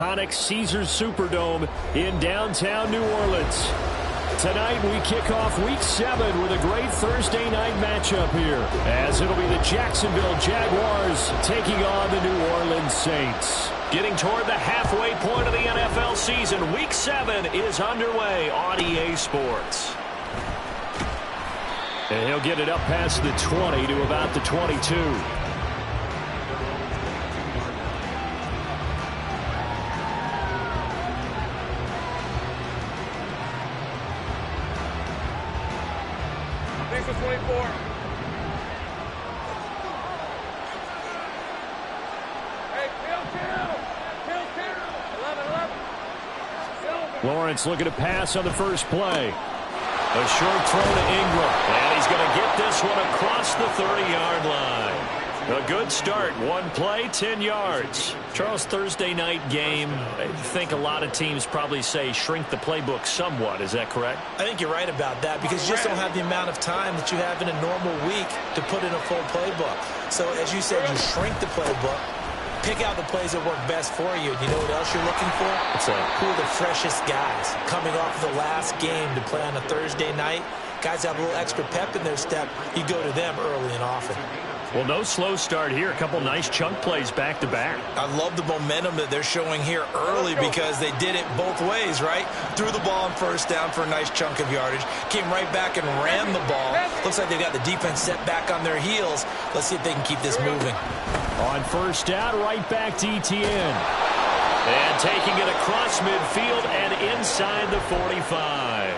Iconic Caesars Superdome in downtown New Orleans. Tonight we kick off Week 7 with a great Thursday night matchup here, as it'll be the Jacksonville Jaguars taking on the New Orleans Saints. Getting toward the halfway point of the NFL season, Week 7 is underway on EA Sports. And he'll get it up past the 20 to about the 22. Thanks for 24. Hey, kill. 11. Lawrence looking to pass on the first play. A short throw to Ingram. And he's going to get this one across the 30-yard line. A good start. One play, 10 yards. Charles, Thursday night game, I think a lot of teams probably say shrink the playbook somewhat. Is that correct? I think you're right about that because you just don't have the amount of time that you have in a normal week to put in a full playbook. So, as you said, you shrink the playbook, pick out the plays that work best for you. You know what else you're looking for? Who are the freshest guys coming off the last game to play on a Thursday night? Guys have a little extra pep in their step. You go to them early and often. Well, no slow start here. A couple nice chunk plays back-to-back. I love the momentum that they're showing here early because they did it both ways, right? Threw the ball on first down for a nice chunk of yardage. Came right back and ran the ball. Looks like they've got the defense set back on their heels. Let's see if they can keep this moving. On first down, right back to ETN. And taking it across midfield and inside the 45.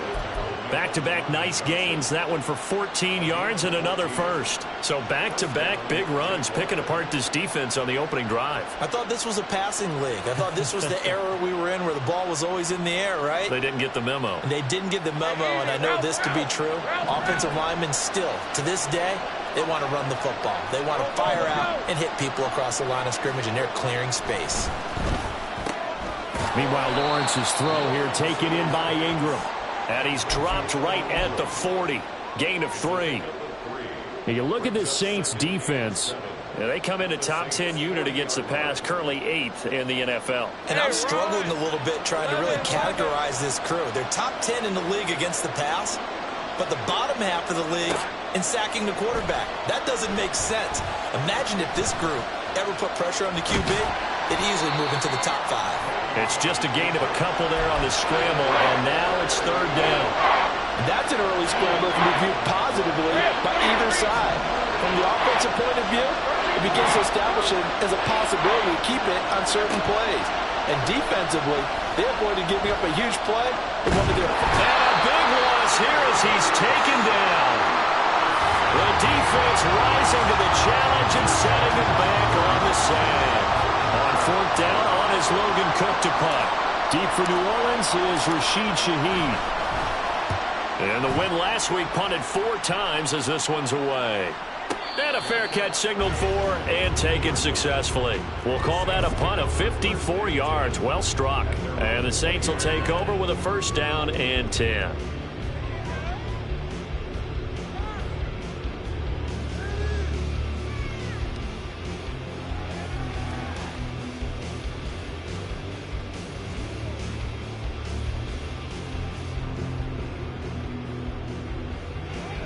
Back-to-back nice gains. That one for 14 yards and another first. So back-to-back big runs, picking apart this defense on the opening drive. I thought this was a passing league. I thought this was the era we were in where the ball was always in the air, right? They didn't get the memo. And they didn't get the memo, and I know this to be true. Offensive linemen still, to this day, they want to run the football. They want to fire out and hit people across the line of scrimmage, and they're clearing space. Meanwhile, Lawrence's throw here taken in by Ingram. And he's dropped right at the 40. Gain of 3. And you look at this Saints defense. They come in a top 10 unit against the pass, currently 8th in the NFL. And I'm struggling a little bit trying to really categorize this crew. They're top 10 in the league against the pass, but the bottom half of the league in sacking the quarterback. That doesn't make sense. Imagine if this group ever put pressure on the QB, they'd easily move into the top 5. It's just a gain of a couple there on the scramble, and now it's third down. That's an early scramble that can be viewed positively by either side. From the offensive point of view, it begins to establish it as a possibility to keep it on certain plays. And defensively, they avoided giving up a huge play in one of their... And a big loss here as he's taken down. The defense rising to the challenge and setting him back on the sand. On fourth down, on is Logan Cook to punt. Deep for New Orleans is Rashid Shaheed. And the win last week punted 4 times as this one's away. And a fair catch signaled for and taken successfully. We'll call that a punt of 54 yards. Well struck. And the Saints will take over with a first down and 10.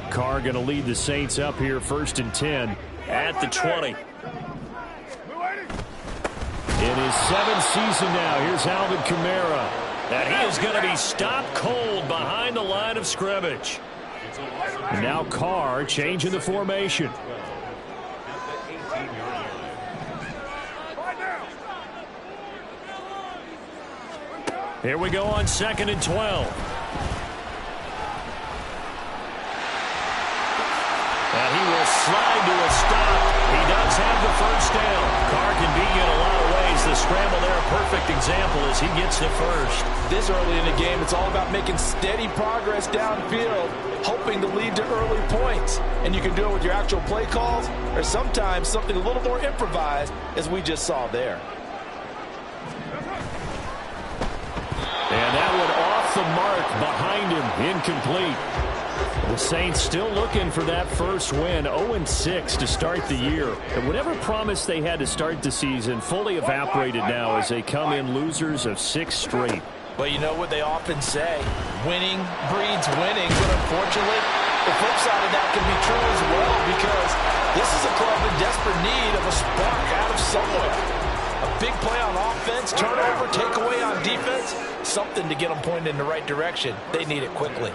Carr going to lead the Saints up here, first and 10 at the 20. In his 7th season now, here's Alvin Kamara. And he is going to be stopped cold behind the line of scrimmage. And now Carr changing the formation. Here we go on 2nd and 12. And he will slide to a stop. He does have the first down. Carr can beat you in a lot of ways. The scramble there, a perfect example as he gets the first. This early in the game, it's all about making steady progress downfield, hoping to lead to early points. And you can do it with your actual play calls or sometimes something a little more improvised, as we just saw there. And that one off the mark behind him, incomplete. The Saints still looking for that first win, 0-6 to start the year. And whatever promise they had to start the season fully evaporated now as they come in losers of 6 straight. Well, you know what they often say, winning breeds winning, but unfortunately, the flip side of that can be true as well because this is a club in desperate need of a spark out of somewhere. A big play on offense, turnover, takeaway on defense, something to get them pointed in the right direction. They need it quickly.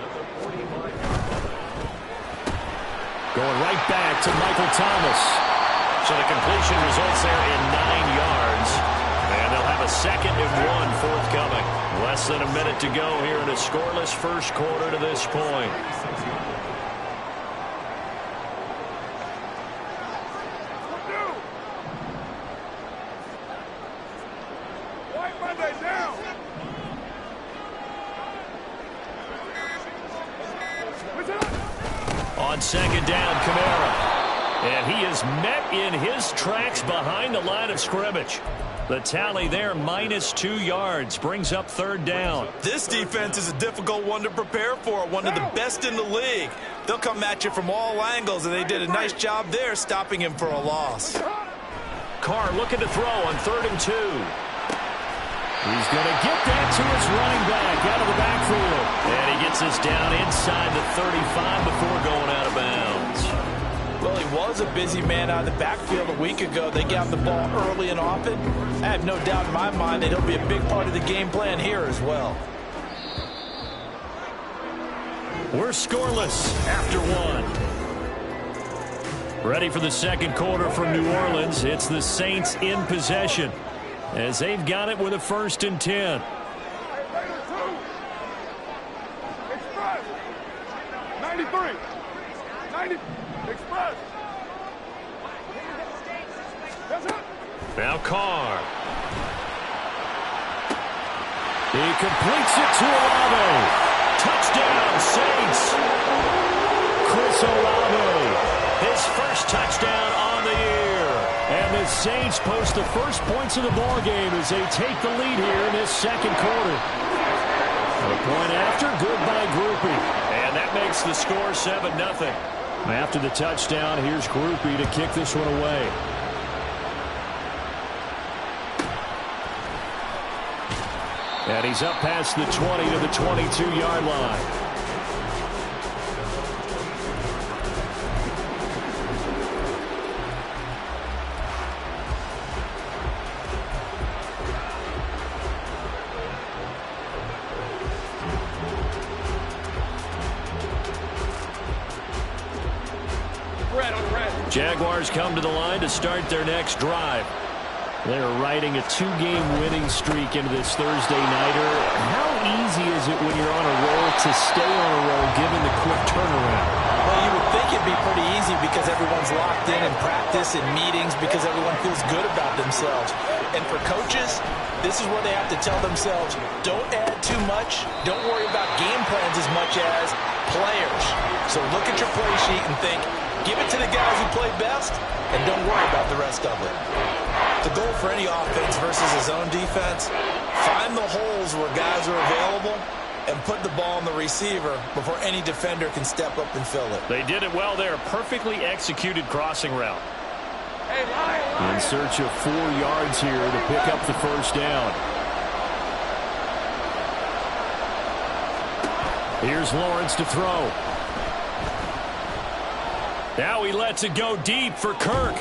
Going right back to Michael Thomas. So the completion results there in 9 yards. And they'll have a 2nd and 1 forthcoming. Less than a minute to go here in a scoreless first quarter to this point. On 2nd down, Kamara. And he is met in his tracks behind the line of scrimmage. The tally there, -2 yards, brings up 3rd down. This defense is a difficult one to prepare for, one of the best in the league. They'll come at you from all angles, and they did a nice job there stopping him for a loss. Carr looking to throw on 3rd and 2. He's going to get that to his running back out of the backfield. And he gets this down inside the 35 before going out of bounds. Well, he was a busy man out of the backfield a week ago. They got the ball early and often. I have no doubt in my mind that he'll be a big part of the game plan here as well. We're scoreless after 1. Ready for the second quarter from New Orleans. It's the Saints in possession as they've got it with a 1st and 10. Express. 93. 90. Express. Now Carr. He completes it to Olave. Touchdown, Saints. Chris Olave, his first touchdown on the year. And the Saints post the first points of the ball game as they take the lead here in this second quarter. A point after, good by Groupie. And that makes the score 7-0. After the touchdown, here's Groupie to kick this one away. And he's up past the 20 to the 22-yard line. Jaguars come to the line to start their next drive. They're riding a 2-game winning streak into this Thursday nighter. How easy is it when you're on a roll to stay on a roll given the quick turnaround? Well, you would think it'd be pretty easy because everyone's locked in practice and meetings because everyone feels good about themselves. And for coaches, this is where they have to tell themselves, don't add too much, don't worry about game plans as much as players. So look at your play sheet and think, give it to the guys who play best, and don't worry about the rest of it. The goal for any offense versus a zone defense, find the holes where guys are available and put the ball on the receiver before any defender can step up and fill it. They did it well there. Perfectly executed crossing route. In search of 4 yards here to pick up the first down. Here's Lawrence to throw. Now he lets it go deep for Kirk.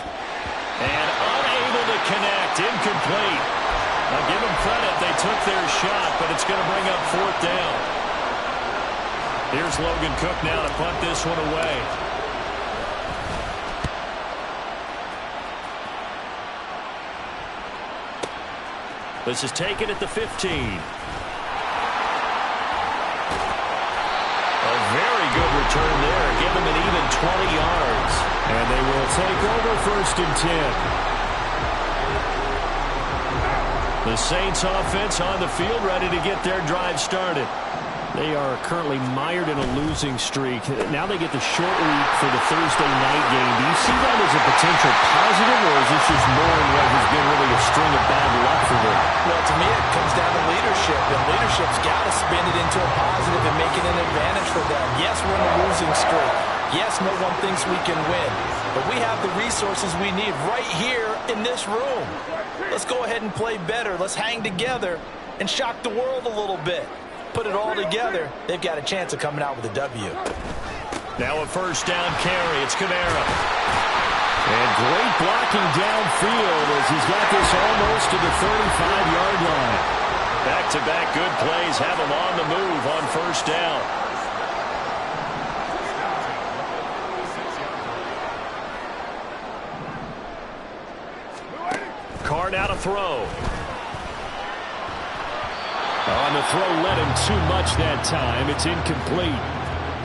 And unable to connect. Incomplete. I'll give them credit. They took their shot, but it's going to bring up 4th down. Here's Logan Cook now to punt this one away. This is taken at the 15. A very good return there. Give them an even 20 yards. And they will take over 1st and 10. The Saints offense on the field ready to get their drive started. They are currently mired in a losing streak. Now they get the short week for the Thursday night game. Do you see that as a potential positive, or is this just more in what has been really a string of bad luck for them? Well, to me, it comes down to leadership, and leadership's got to spin it into a positive and make it an advantage for them. Yes, we're in a losing streak. Yes, no one thinks we can win, but we have the resources we need right here in this room. Let's go ahead and play better. Let's hang together and shock the world a little bit. Put it all together, they've got a chance of coming out with a W. Now a first down carry. It's Kamara. And great blocking downfield as he's got this almost to the 35-yard line. Back-to-back good plays have him on the move on first down. Carr out to throw. On the throw, led him too much that time. It's incomplete.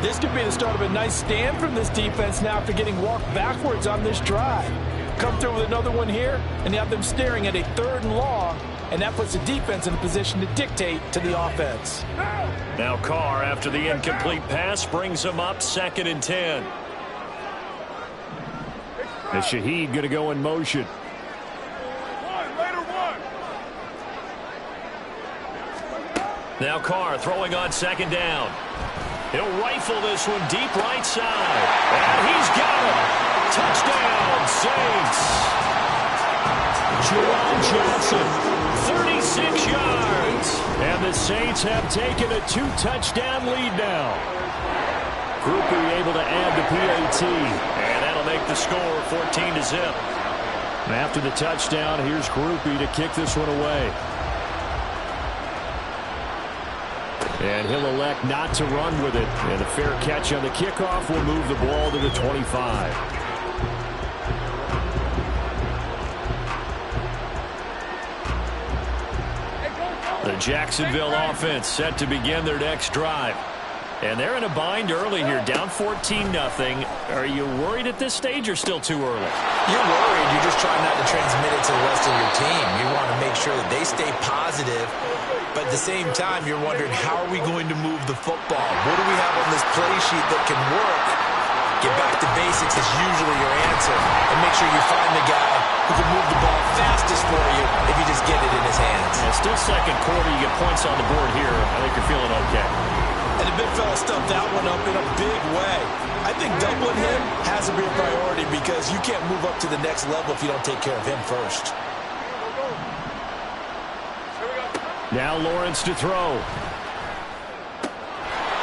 This could be the start of a nice stand from this defense now after getting walked backwards on this drive. Come through with another one here, and you have them staring at a 3rd and long, and that puts the defense in a position to dictate to the offense. Now Carr, after the incomplete pass, brings him up 2nd and 10. And Shaheed going to go in motion. Now Carr throwing on 2nd down. He'll rifle this one deep right side. And he's got it. Touchdown, Saints. Jerome Johnson, 36 yards. And the Saints have taken a 2-touchdown lead now. Groupie able to add the PAT. And that'll make the score 14-0. After the touchdown, here's Groupie to kick this one away. And he'll elect not to run with it. And a fair catch on the kickoff will move the ball to the 25. The Jacksonville offense set to begin their next drive. And they're in a bind early here, down 14-0. Are you worried at this stage or still too early? You're worried. You're just trying not to transmit it to the rest of your team. You want to make sure that they stay positive. But at the same time, you're wondering, how are we going to move the football? What do we have on this play sheet that can work? Get back to basics is usually your answer. And make sure you find the guy who can move the ball fastest for you if you just get it in his hands. Yeah, still second quarter. You get points on the board here. I think you're feeling okay. And the big fella stuffed that one up in a big way. I think doubling him has to be a priority because you can't move up to the next level if you don't take care of him first. Now Lawrence to throw.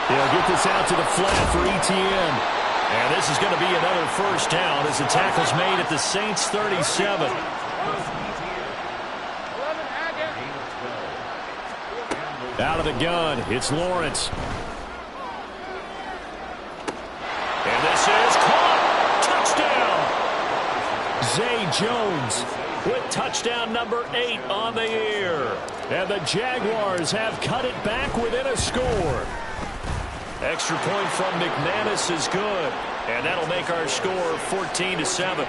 He'll get this out to the flat for ETN. And this is going to be another first down as the tackle's made at the Saints 37. Out of the gun, it's Lawrence. And this is caught. Touchdown. Zay Jones with touchdown number 8 on the year. And the Jaguars have cut it back within a score. Extra point from McManus is good. And that'll make our score 14-7.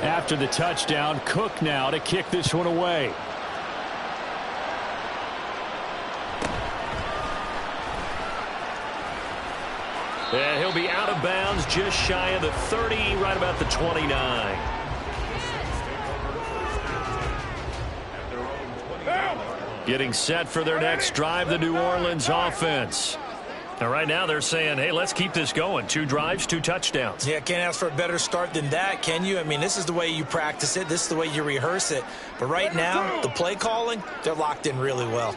After the touchdown, Cook now to kick this one away. And he'll be out of bounds just shy of the 30, right about the 29. Getting set for their next drive, the New Orleans offense. And right now they're saying, hey, let's keep this going. 2 drives, 2 touchdowns. Yeah, can't ask for a better start than that, can you? I mean, this is the way you practice it. This is the way you rehearse it. But right now, the play calling, they're locked in really well.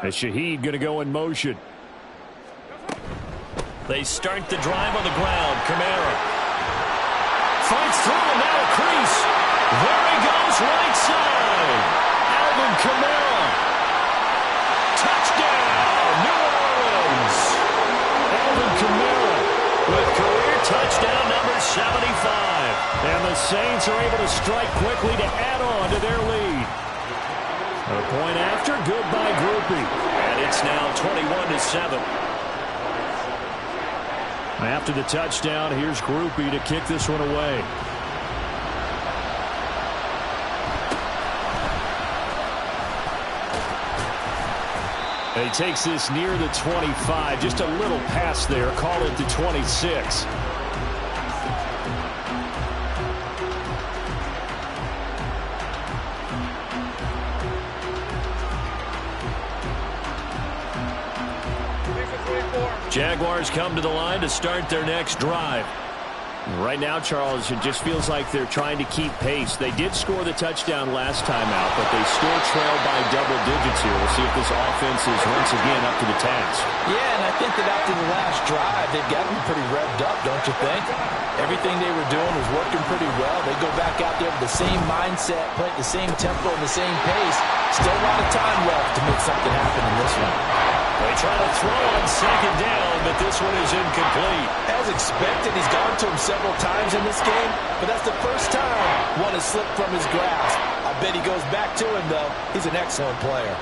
And Shaheed going to go in motion. They start the drive on the ground. Kamara fights through and now a crease. There he goes, right side. Alvin Kamara. Touchdown, New Orleans. Alvin Kamara with career touchdown number 75. And the Saints are able to strike quickly to add on to their lead. A point after, good by Groupie. And it's now 21-7. After the touchdown, here's Groupie to kick this one away. He takes this near the 25. Just a little pass there. Call it the 26. Jaguars come to the line to start their next drive. Right now, Charles, it just feels like they're trying to keep pace. They did score the touchdown last time out, but they still trail by double digits here. We'll see if this offense is once again up to the task. Yeah, and I think that after the last drive, they've gotten pretty revved up, don't you think? Everything they were doing was working pretty well. They go back out there with the same mindset, play at the same tempo and the same pace. Still a lot of time left to make something happen in this one. They try to throw on second down, but this one is incomplete. As expected, he's gone to him several times in this game, but that's the first time one has slipped from his grasp. I bet he goes back to him, though. He's an excellent player.